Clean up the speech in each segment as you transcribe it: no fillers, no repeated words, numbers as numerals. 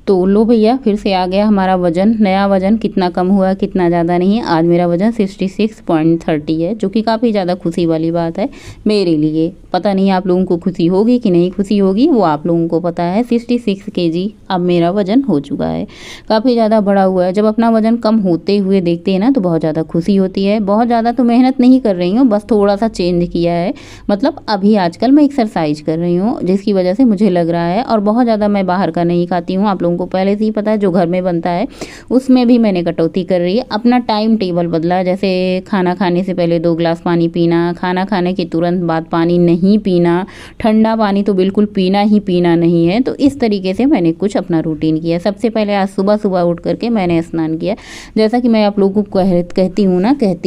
तो लो भैया फिर से आ गया हमारा वज़न, नया वज़न कितना कम हुआ कितना ज़्यादा नहीं है। आज मेरा वज़न 66.30 है, जो कि काफ़ी ज़्यादा खुशी वाली बात है मेरे लिए। पता नहीं आप लोगों को खुशी होगी कि नहीं खुशी होगी, वो आप लोगों को पता है। 66 केजी अब मेरा वज़न हो चुका है, काफ़ी ज़्यादा बढ़ा हुआ है। जब अपना वज़न कम होते हुए देखते हैं ना तो बहुत ज़्यादा खुशी होती है। बहुत ज़्यादा तो मेहनत नहीं कर रही हूँ, बस थोड़ा सा चेंज किया है। मतलब अभी आजकल मैं एक्सरसाइज कर रही हूँ, जिसकी वजह से मुझे लग रहा है। और बहुत ज़्यादा मैं बाहर का नहीं खाती हूँ, आप लोगों को पहले से ही पता है। जो घर में बनता है उसमें भी मैंने कटौती कर रही है। अपना टाइम टेबल बदला, जैसे खाना खाने से पहले 2 गिलास पानी पीना, खाना खाने के तुरंत बाद पानी नहीं पीना, ठंडा पानी तो बिल्कुल पीना ही पीना नहीं है। तो इस तरीके से मैंने कुछ अपना रूटीन किया। सबसे पहले आज सुबह सुबह उठ करके मैंने स्नान किया। जैसा कि मैं आप लोगों को कहती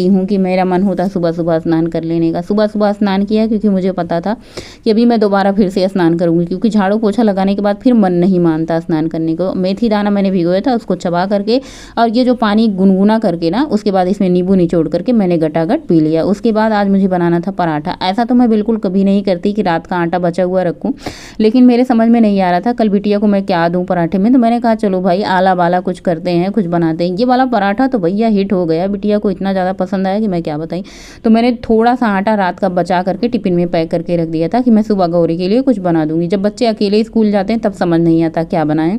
हूँ कि मेरा मन होता सुबह सुबह स्नान कर लेने का। सुबह सुबह स्नान किया क्योंकि मुझे पता था कि अभी मैं दोबारा फिर से स्नान करूँगी, क्योंकि झाड़ू पोछा लगाने के बाद फिर मन नहीं मानता स्नान करने को। मेथी दाना मैंने भिगोया था, उसको चबा करके और ये जो पानी गुनगुना करके ना, उसके बाद इसमें नींबू निचोड़ करके मैंने गटागट पी लिया। उसके बाद आज मुझे बनाना था पराठा। ऐसा तो मैं बिल्कुल कभी नहीं करती कि रात का आटा बचा हुआ रखूँ, लेकिन मेरे समझ में नहीं आ रहा था कल बिटिया को मैं क्या दूँ पराठे में। तो मैंने कहा चलो भाई आला बाला कुछ करते हैं, कुछ बनाते हैं। ये वाला पराठा तो भैया हिट हो गया, बिटिया को इतना ज़्यादा पसंद आया कि मैं क्या बताई। तो मैंने थोड़ा सा आटा रात का बचा करके टिफिन में पैक करके रख दिया था कि मैं सुबह गौरी के लिए कुछ बना दूंगी। जब बच्चे अकेले स्कूल जाते हैं तब समझ नहीं आता क्या बनाएं।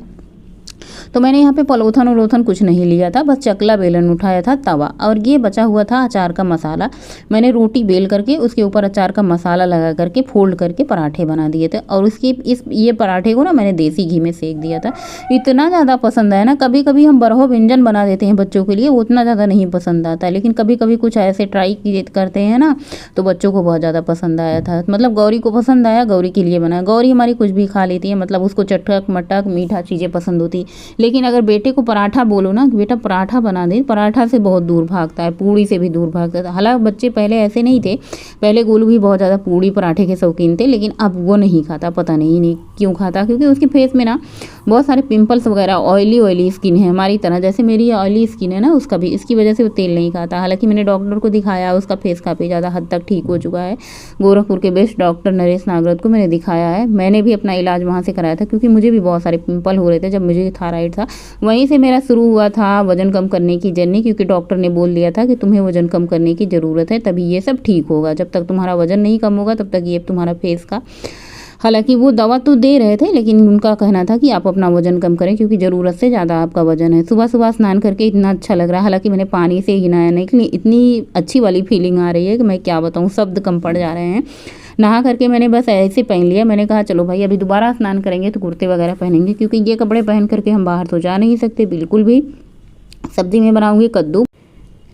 तो मैंने यहाँ पे पलोथन उलोथन कुछ नहीं लिया था, बस चकला बेलन उठाया था, तवा और ये बचा हुआ था अचार का मसाला। मैंने रोटी बेल करके उसके ऊपर अचार का मसाला लगा करके फोल्ड करके पराठे बना दिए थे। और उसकी ये पराठे को ना मैंने देसी घी में सेक दिया था। इतना ज़्यादा पसंद आया ना, कभी कभी हम बरहो व्यंजन बना देते हैं बच्चों के लिए, वो उतना ज़्यादा नहीं पसंद आता, लेकिन कभी कभी कुछ ऐसे ट्राई करते हैं ना तो बच्चों को बहुत ज़्यादा पसंद आया था। मतलब गौरी को पसंद आया, गौरी के लिए बनाया। गौरी हमारी कुछ भी खा लेती है, मतलब उसको चटक मटक मीठा चीज़ें पसंद होती। लेकिन अगर बेटे को पराठा बोलो ना कि बेटा पराठा बना दे, पराठा से बहुत दूर भागता है, पूड़ी से भी दूर भागता था। हालांकि बच्चे पहले ऐसे नहीं थे, पहले गोलू भी बहुत ज़्यादा पूड़ी पराठे के शौकीन थे, लेकिन अब वो नहीं खाता। पता नहीं क्यों खाता, क्योंकि उसके फेस में ना बहुत सारे पिंपल्स वगैरह, ऑयली स्किन है हमारी तरह, जैसे मेरी ऑयली स्किन है ना उसका भी, इसकी वजह से वो तेल नहीं खाता। हालांकि मैंने डॉक्टर को दिखाया, उसका फेस काफ़ी ज़्यादा हद तक ठीक हो चुका है। गोरखपुर के बेस्ट डॉक्टर नरेश नागरथ को मैंने दिखाया है। मैंने भी अपना इलाज वहाँ से कराया था, क्योंकि मुझे भी बहुत सारे पिंपल हो रहे थे जब मुझे थायराइड था। वहीं से मेरा शुरू हुआ था वज़न कम करने की जर्नी, क्योंकि डॉक्टर ने बोल दिया था कि तुम्हें वज़न कम करने की ज़रूरत है, तभी ये सब ठीक होगा। जब तक तुम्हारा वज़न नहीं कम होगा तब तक ये तुम्हारा फेस का, हालांकि वो दवा तो दे रहे थे, लेकिन उनका कहना था कि आप अपना वज़न कम करें क्योंकि ज़रूरत से ज़्यादा आपका वज़न है। सुबह सुबह स्नान करके इतना अच्छा लग रहा है, हालांकि मैंने पानी से ही नहाया नहीं, लेकिन इतनी अच्छी वाली फीलिंग आ रही है कि मैं क्या बताऊँ, शब्द कम पड़ जा रहे हैं। नहा करके मैंने बस ऐसे पहन लिया। मैंने कहा चलो भाई अभी दोबारा स्नान करेंगे तो कुर्ते वगैरह पहनेंगे, क्योंकि ये कपड़े पहन करके हम बाहर तो जा नहीं सकते बिल्कुल भी। सब्जी में बनाऊंगी कद्दू,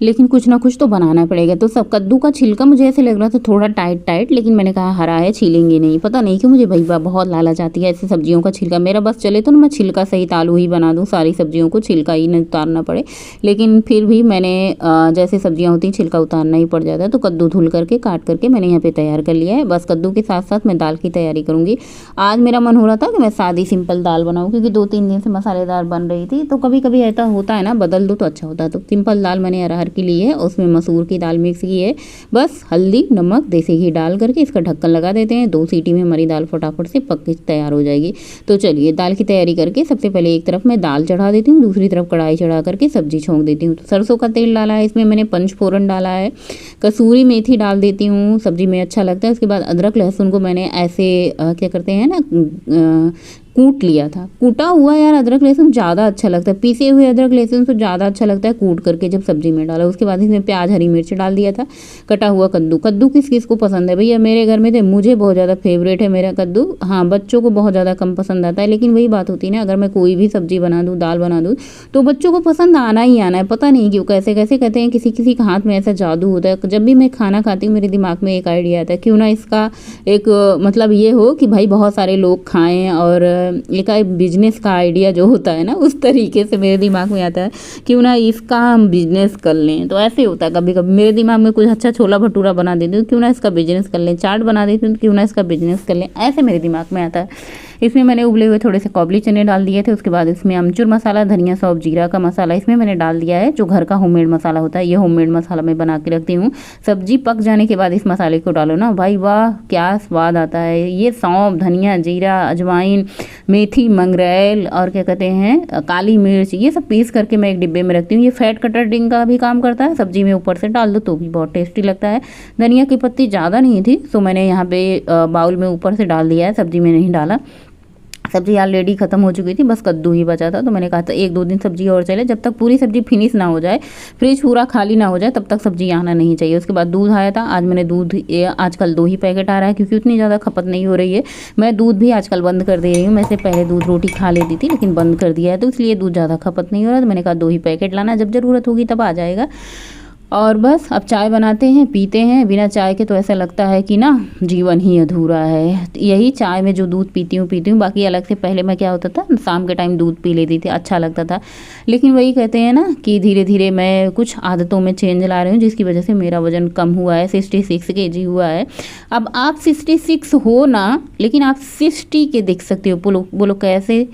लेकिन कुछ ना कुछ तो बनाना पड़ेगा। तो सब कद्दू का छिलका मुझे ऐसे लग रहा था थोड़ा टाइट, लेकिन मैंने कहा हरा है छीलेंगे नहीं। पता नहीं क्यों मुझे भैया बहुत लालच आती है ऐसी सब्जियों का छिलका। मेरा बस चले तो ना मैं छिलका सहित आलू ही बना दूँ, सारी सब्जियों को छिलका ही नहीं उतारना पड़े। लेकिन फिर भी मैंने जैसे सब्जियाँ होती हैं छिलका उतारना ही पड़ जाता है। तो कद्दू धुल करके काट करके मैंने यहाँ पर तैयार कर लिया है। बस कद्दू के साथ साथ मैं दाल की तैयारी करूँगी। आज मेरा मन हो रहा था कि मैं सादी सिंपल दाल बनाऊँ, क्योंकि 2-3 दिन से मसालेदार बन रही थी। तो कभी कभी ऐसा होता है ना, बदल दो तो अच्छा होता है। तो सिंपल दाल मैंने अरहर की ली है, उसमें मसूर की दाल मिक्स की है। बस हल्दी नमक देसी घी डाल करके इसका ढक्कन लगा देते हैं। 2 सीटी में हमारी दाल फटाफट से पक के तैयार हो जाएगी। तो चलिए दाल की तैयारी करके सबसे पहले एक तरफ मैं दाल चढ़ा देती हूँ, दूसरी तरफ कढ़ाई चढ़ा करके सब्जी छोंक देती हूँ। तो सरसों का तेल डाला है, इसमें मैंने पंचफोरन डाला है, कसूरी मेथी डाल देती हूँ, सब्जी में अच्छा लगता है। उसके बाद अदरक लहसुन को मैंने ऐसे क्या करते हैं ना, कूट लिया था। कूटा हुआ यार अदरक लहसुन ज़्यादा अच्छा लगता है, पीसे हुए अदरक लहसुन से ज़्यादा अच्छा लगता है कूट करके जब सब्जी में डाला। उसके बाद इसमें प्याज हरी मिर्च डाल दिया था। कटा हुआ कद्दू किस किस को पसंद है भैया, मेरे घर में थे, मुझे बहुत ज़्यादा फेवरेट है मेरा कद्दू। हाँ बच्चों को बहुत ज़्यादा कम पसंद आता है, लेकिन वही बात होती है ना, अगर मैं कोई भी सब्जी बना दूँ, दाल बना दूँ, तो बच्चों को पसंद आना ही आना है। पता नहीं क्यों, कैसे कैसे कहते हैं, किसी किसी के हाथ में ऐसा जादू होता है। जब भी मैं खाना खाती हूँ मेरे दिमाग में एक आइडिया आता है, क्यों ना इसका एक मतलब ये हो कि भाई बहुत सारे लोग खाएँ, और एक बिजनेस का आइडिया जो होता है ना, उस तरीके से मेरे दिमाग में आता है क्यों ना इसका हम बिजनेस कर लें। तो ऐसे होता है कभी कभी मेरे दिमाग में, कुछ अच्छा छोला भटूरा बना देती हूँ, क्यों ना इसका बिजनेस कर लें, चाट बना देती हूँ, क्यों ना इसका बिजनेस कर लें, ऐसे मेरे दिमाग में आता है। इसमें मैंने उबले हुए थोड़े से काबुली चने डाल दिए थे। उसके बाद इसमें अमचूर मसाला, धनिया, सौंफ, जीरा का मसाला इसमें मैंने डाल दिया है, जो घर का होममेड मसाला होता है। ये होममेड मसाला मैं बना के रखती हूँ। सब्जी पक जाने के बाद इस मसाले को डालो ना भाई वाह क्या स्वाद आता है। ये सौंफ, धनिया, जीरा, अजवाइन, मेथी, मंगरेल और क्या कहते हैं काली मिर्च, ये सब पीस करके मैं एक डिब्बे में रखती हूँ। ये फैट कटरिंग का भी काम करता है। सब्जी में ऊपर से डाल दो तो भी बहुत टेस्टी लगता है। धनिया की पत्ती ज़्यादा नहीं थी तो मैंने यहाँ पे बाउल में ऊपर से डाल दिया है, सब्जी में नहीं डाला। सब्जी ऑलरेडी ख़त्म हो चुकी थी, बस कद्दू ही बचा था। तो मैंने कहा था 1-2 दिन सब्जी और चले, जब तक पूरी सब्जी फिनिश ना हो जाए, फ्रिज पूरा खाली ना हो जाए, तब तक सब्जी आना नहीं चाहिए। उसके बाद दूध आया था। आज मैंने दूध आजकल 2 ही पैकेट आ रहा है क्योंकि उतनी ज़्यादा खपत नहीं हो रही है। मैं दूध भी आजकल बंद कर दे रही हूँ। मैं से पहले दूध रोटी खा लेती थी लेकिन बंद कर दिया है, तो इसलिए दूध ज़्यादा खपत नहीं हो रहा। तो मैंने कहा 2 ही पैकेट लाना, जब ज़रूरत होगी तब आ जाएगा। और बस अब चाय बनाते हैं, पीते हैं। बिना चाय के तो ऐसा लगता है कि ना जीवन ही अधूरा है। यही चाय में जो दूध पीती हूँ। बाकी अलग से पहले मैं क्या होता था, शाम के टाइम दूध पी लेती थी, अच्छा लगता था। लेकिन वही कहते हैं ना कि धीरे धीरे मैं कुछ आदतों में चेंज ला रही हूँ, जिसकी वजह से मेरा वजन कम हुआ है। 66 kg हुआ है। अब आप 66 हो ना, लेकिन आप 60 के दिख सकते हो। बोलो कैसे?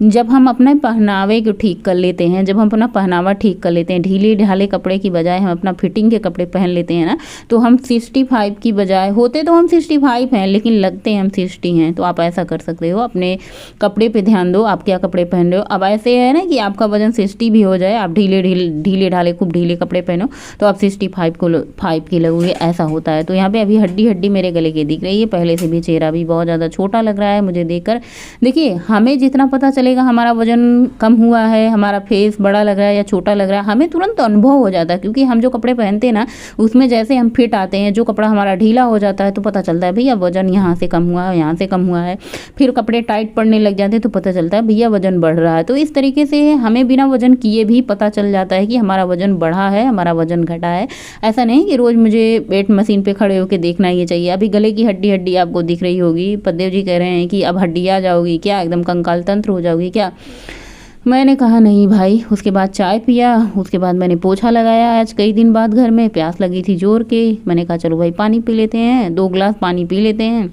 जब हम अपने पहनावे को ठीक कर लेते हैं, जब हम अपना पहनावा ठीक कर लेते हैं, ढीले ढाले कपड़े की बजाय हम अपना फिटिंग के कपड़े पहन लेते हैं ना, तो हम 65 की बजाय, होते तो हम 65 हैं लेकिन लगते हैं हम 60 हैं। तो आप ऐसा कर सकते हो, अपने कपड़े पे ध्यान दो, आप क्या कपड़े पहन रहे हो। अब ऐसे है ना कि आपका वजन 60 भी हो जाए, आप ढीले ढाले खूब ढीले कपड़े पहनो तो आप 65 की लगोगे, ऐसा होता है। तो यहाँ पे अभी हड्डी मेरे गले की दिख रही है। पहले से भी चेहरा भी बहुत ज़्यादा छोटा लग रहा है मुझे देखकर। देखिए, हमें जितना पता चले हमारा वजन कम हुआ है, हमारा फेस बड़ा लग रहा है या छोटा लग रहा है, हमें तुरंत अनुभव हो जाता है। क्योंकि हम जो कपड़े पहनते हैं ना, उसमें जैसे हम फिट आते हैं, जो कपड़ा हमारा ढीला हो जाता है तो पता चलता है भैया वजन यहाँ से कम हुआ है, यहाँ से कम हुआ है। फिर कपड़े टाइट पड़ने लग जाते हैं तो पता चलता है भैया वजन बढ़ रहा है। तो इस तरीके से हमें बिना वजन किए भी पता चल जाता है कि हमारा वजन बढ़ा है, हमारा वजन घटा है। ऐसा नहीं कि रोज़ मुझे वेट मशीन पे खड़े होकर देखना ही चाहिए। अभी गले की हड्डी आपको दिख रही होगी। पद्देव जी कह रहे हैं कि अब हड्डी आ जाओगी क्या, एकदम कंकाल तंत्र हो जाओगी क्या। मैंने कहा नहीं भाई। उसके बाद चाय पिया, उसके बाद मैंने पोछा लगाया। आज कई दिन बाद घर में प्यास लगी थी जोर के। मैंने कहा चलो भाई पानी पी लेते हैं, 2 गिलास पानी पी लेते हैं।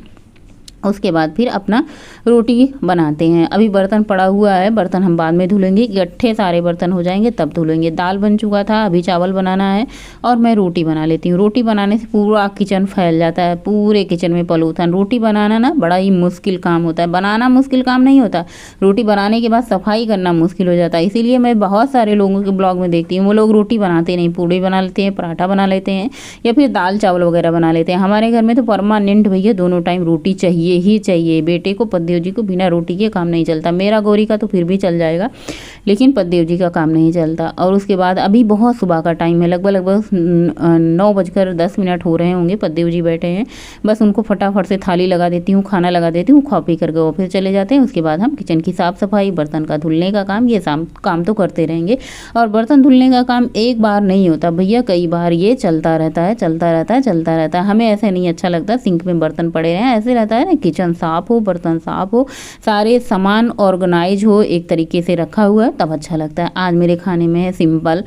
उसके बाद फिर अपना रोटी बनाते हैं। अभी बर्तन पड़ा हुआ है, बर्तन हम बाद में धुलेंगे, इकट्ठे सारे बर्तन हो जाएंगे तब धुलेंगे। दाल बन चुका था, अभी चावल बनाना है और मैं रोटी बना लेती हूँ। रोटी बनाने से पूरा किचन फैल जाता है, पूरे किचन में पॉल्यूशन। रोटी बनाना ना बड़ा ही मुश्किल काम होता है। बनाना मुश्किल काम नहीं होता, रोटी बनाने के बाद सफाई करना मुश्किल हो जाता है। इसीलिए मैं बहुत सारे लोगों के ब्लॉग में देखती हूँ, वो लोग रोटी बनाते नहीं, पूड़ी बना लेते हैं, पराठा बना लेते हैं या फिर दाल चावल वगैरह बना लेते हैं। हमारे घर में तो परमानेंट भैया दोनों टाइम रोटी चाहिए ही चाहिए। बेटे को, पद्देव जी को बिना रोटी के काम नहीं चलता। मेरा गौरी का तो फिर भी चल जाएगा, लेकिन पद्देव जी का काम नहीं चलता। और उसके बाद अभी बहुत सुबह का टाइम है, लगभग 9:10 हो रहे होंगे। पद्देव जी बैठे हैं, बस उनको फटाफट से थाली लगा देती हूँ, खाना लगा देती हूँ, खा पी करके वो फिर चले जाते हैं। उसके बाद हम किचन की साफ़ सफाई, बर्तन का धुलने का काम, ये काम तो करते रहेंगे। और बर्तन धुलने का काम एक बार नहीं होता भैया, कई बार ये चलता रहता है। हमें ऐसे नहीं अच्छा लगता सिंक में बर्तन पड़े रहें, ऐसे रहता है ना किचन साफ़ हो, बर्तन साफ़ हो, सारे सामान ऑर्गेनाइज हो, एक तरीके से रखा हुआ है, तब अच्छा लगता है। आज मेरे खाने में है सिंपल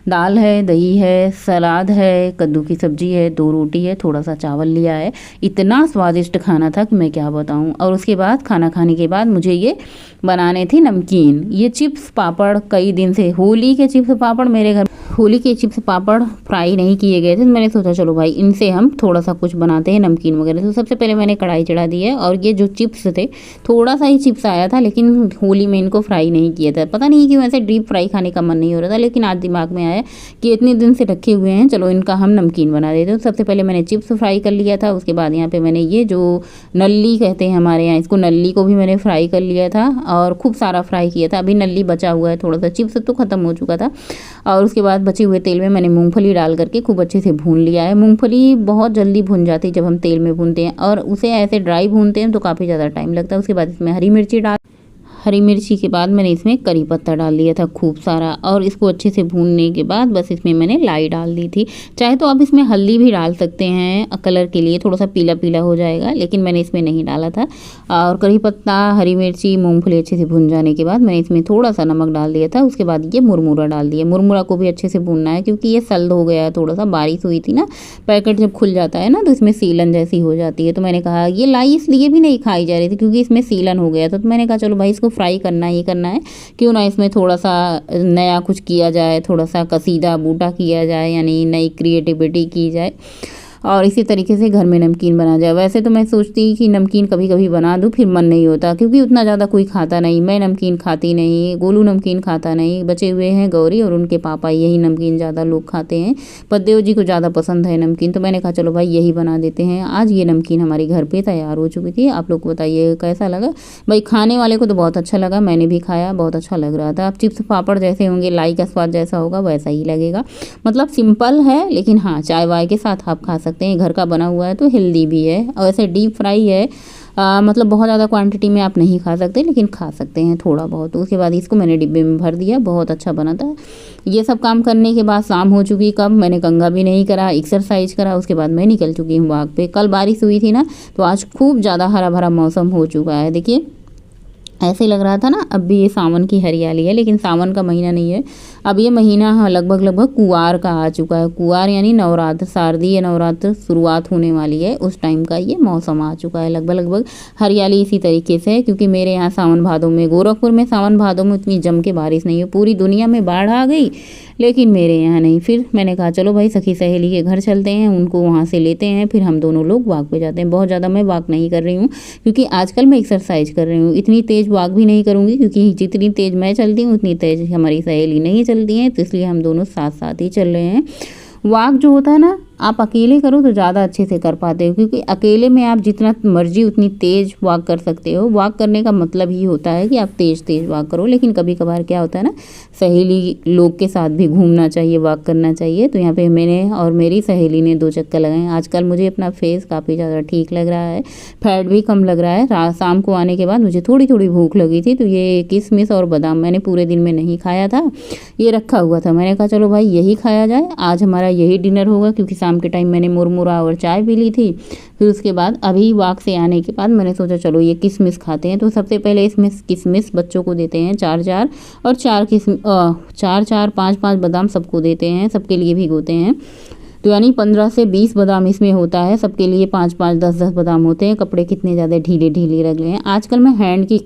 दाल है, दही है, सलाद है, कद्दू की सब्जी है, 2 रोटी है, थोड़ा सा चावल लिया है। इतना स्वादिष्ट खाना था कि मैं क्या बताऊं। और उसके बाद खाना खाने के बाद मुझे ये बनाने थे नमकीन। ये चिप्स पापड़, कई दिन से होली के चिप्स पापड़ मेरे घर, होली के चिप्स पापड़ फ्राई नहीं किए गए थे, तो मैंने सोचा चलो भाई इनसे हम थोड़ा सा कुछ बनाते हैं नमकीन वगैरह। तो सबसे पहले मैंने कढ़ाई चढ़ा दी है और ये जो चिप्स थे, थोड़ा सा ही चिप्स आया था, लेकिन होली में इनको फ्राई नहीं किया था। पता नहीं क्यों ऐसे डीप फ्राई खाने का मन नहीं हो रहा था, लेकिन आज दिमाग में आया कि इतने दिन से रखे हुए हैं, चलो इनका हम नमकीन बना देते हैं। तो सबसे पहले मैंने चिप्स फ्राई कर लिया था। उसके बाद यहाँ पे मैंने ये जो नल्ली कहते हैं हमारे यहाँ, इसको नल्ली को भी मैंने फ्राई कर लिया था और खूब सारा फ्राई किया था। अभी नल्ली बचा हुआ है थोड़ा सा, चिप्स तो ख़त्म हो चुका था। और उसके बाद बचे हुए तेल में मैंने मूंगफली डाल करके खूब अच्छे से भून लिया है। मूंगफली बहुत जल्दी भुन जाती है जब हम तेल में भूनते हैं, और उसे ऐसे ड्राई भूनते हैं तो काफ़ी ज़्यादा टाइम लगता है। उसके बाद इसमें हरी मिर्ची के बाद मैंने इसमें करी पत्ता डाल दिया था खूब सारा, और इसको अच्छे से भूनने के बाद बस इसमें मैंने लाई डाल दी थी। चाहे तो आप इसमें हल्दी भी डाल सकते हैं कलर के लिए, थोड़ा सा पीला पीला हो जाएगा, लेकिन मैंने इसमें नहीं डाला था। और करी पत्ता, हरी मिर्ची, मूंगफली अच्छे से भून जाने के बाद मैंने इसमें थोड़ा सा नमक डाल दिया था। उसके बाद ये मुरमुरा डाल दिया। मुरमुरा को भी अच्छे से भूनना है क्योंकि ये सल्द हो गया है, थोड़ा सा बारिश हुई थी ना, पैकेट जब खुल जाता है ना तो इसमें सीलन जैसी हो जाती है। तो मैंने कहा ये लाई इसलिए भी नहीं खाई जा रही थी क्योंकि इसमें सीलन हो गया था। तो मैंने कहा चलो भाई इसको फ्राई करना ही करना है, क्यों ना इसमें थोड़ा सा नया कुछ किया जाए, थोड़ा सा कसीदा बूटा किया जाए, यानी नई क्रिएटिविटी की जाए और इसी तरीके से घर में नमकीन बना जाए। वैसे तो मैं सोचती कि नमकीन कभी कभी बना दूँ, फिर मन नहीं होता क्योंकि उतना ज़्यादा कोई खाता नहीं। मैं नमकीन खाती नहीं, गोलू नमकीन खाता नहीं, बचे हुए हैं गौरी और उनके पापा, यही नमकीन ज़्यादा लोग खाते हैं। पद्देव जी को ज़्यादा पसंद है नमकीन, तो मैंने कहा चलो भाई यही बना देते हैं। आज ये नमकीन हमारे घर पर तैयार हो चुकी थी। आप लोग को बताइए कैसा लगा। भाई खाने वाले को तो बहुत अच्छा लगा, मैंने भी खाया, बहुत अच्छा लग रहा था। अब चिप्स पापड़ जैसे होंगे, लाई का स्वाद जैसा होगा वैसा ही लगेगा। मतलब सिंपल है, लेकिन हाँ चाय वाय के साथ आप खा सकते हैं। घर का बना हुआ है तो हेल्दी भी है, और ऐसे डीप फ्राई है, मतलब बहुत ज़्यादा क्वांटिटी में आप नहीं खा सकते, लेकिन खा सकते हैं थोड़ा बहुत। उसके बाद इसको मैंने डिब्बे में भर दिया, बहुत अच्छा बना था। ये सब काम करने के बाद शाम हो चुकी, कब मैंने कंघा भी नहीं करा, एक्सरसाइज करा, उसके बाद मैं निकल चुकी हूँ वॉक पे। कल बारिश हुई थी ना, तो आज खूब ज़्यादा हरा भरा मौसम हो चुका है। देखिए ऐसे लग रहा था ना, अब भी ये सावन की हरियाली है, लेकिन सावन का महीना नहीं है। अब ये महीना हाँ लगभग कुंवार का आ चुका है। कुंवार यानी नवरात्र, शारदीय नवरात्र शुरुआत होने वाली है, उस टाइम का ये मौसम आ चुका है। लगभग हरियाली इसी तरीके से है, क्योंकि मेरे यहाँ सावन भादों में, गोरखपुर में सावन भादों में उतनी जम के बारिश नहीं है। पूरी दुनिया में बाढ़ आ गई, लेकिन मेरे यहाँ नहीं। फिर मैंने कहा चलो भाई सखी सहेली के घर चलते हैं, उनको वहाँ से लेते हैं, फिर हम दोनों लोग वॉक पे जाते हैं। बहुत ज़्यादा मैं वॉक नहीं कर रही हूँ क्योंकि आजकल मैं एक्सरसाइज कर रही हूँ। इतनी तेज़ वॉक भी नहीं करूँगी क्योंकि जितनी तेज़ मैं चलती हूँ उतनी तेज़ हमारी सहेली नहीं चलती हैं, तो इसलिए हम दोनों साथ साथ ही चल रहे हैं। वॉक जो होता है ना, आप अकेले करो तो ज़्यादा अच्छे से कर पाते हो, क्योंकि अकेले में आप जितना मर्जी उतनी तेज़ वॉक कर सकते हो। वॉक करने का मतलब ही होता है कि आप तेज़ वॉक करो, लेकिन कभी कभार क्या होता है ना, सहेली लोग के साथ भी घूमना चाहिए, वॉक करना चाहिए। तो यहाँ पे मैंने और मेरी सहेली ने 2 चक्कर लगाए। आजकल मुझे अपना फेस काफ़ी ज़्यादा ठीक लग रहा है, फैट भी कम लग रहा है। रात शाम को आने के बाद मुझे थोड़ी थोड़ी भूख लगी थी, तो ये किशमिश और बादाम मैंने पूरे दिन में नहीं खाया था, ये रखा हुआ था। मैंने कहा चलो भाई यही खाया जाए, आज हमारा यही डिनर होगा, क्योंकि शाम के टाइम मैंने मुरमुरा और चाय पी ली थी। फिर उसके बाद अभी वॉक से आने के बाद मैंने सोचा चलो ये किशमिश खाते हैं। तो सबसे पहले इसमें किशमिश बच्चों को देते हैं 4-4, और 4-4 5-5 बादाम सबको देते हैं, सबके लिए भिगोते हैं। तो यानी 15 से 20 बादाम इसमें होता है, सबके लिए 5-5 10-10 बादाम होते हैं। कपड़े कितने ज़्यादा ढीले ढीले रख गए हैं। आजकल मैं हैंड की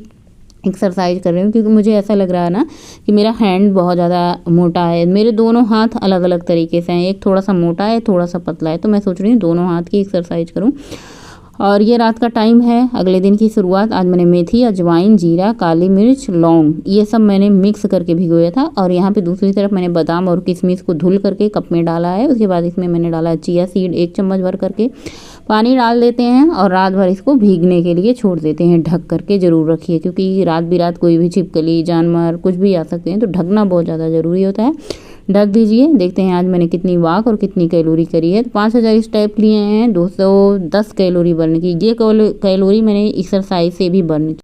एक्सरसाइज कर रही हूँ, क्योंकि मुझे ऐसा लग रहा है ना कि मेरा हैंड बहुत ज़्यादा मोटा है। मेरे दोनों हाथ अलग अलग तरीके से हैं, एक थोड़ा सा मोटा है, थोड़ा सा पतला है। तो मैं सोच रही हूँ दोनों हाथ की एक्सरसाइज करूँ। और ये रात का टाइम है, अगले दिन की शुरुआत। आज मैंने मेथी, अजवाइन, जीरा, काली मिर्च, लौंग, ये सब मैंने मिक्स करके भिगोया था। और यहाँ पे दूसरी तरफ मैंने बादाम और किशमिश को धुल करके कप में डाला है। उसके बाद इसमें मैंने डाला चिया सीड 1 चम्मच भर करके। पानी डाल देते हैं और रात भर इसको भीगने के लिए छोड़ देते हैं। ढक करके ज़रूर रखिए, क्योंकि रात बिरात कोई भी छिपकली जानवर कुछ भी आ सकते हैं, तो ढकना बहुत ज़्यादा ज़रूरी होता है। ढक दीजिए। देखते हैं आज मैंने कितनी वॉक और कितनी कैलोरी करी है। तो 5000 स्टेप लिए हैं, 210 कैलोरी बर्न की। ये कैलोरी मैंने एक्सरसाइज से भी बर्न की।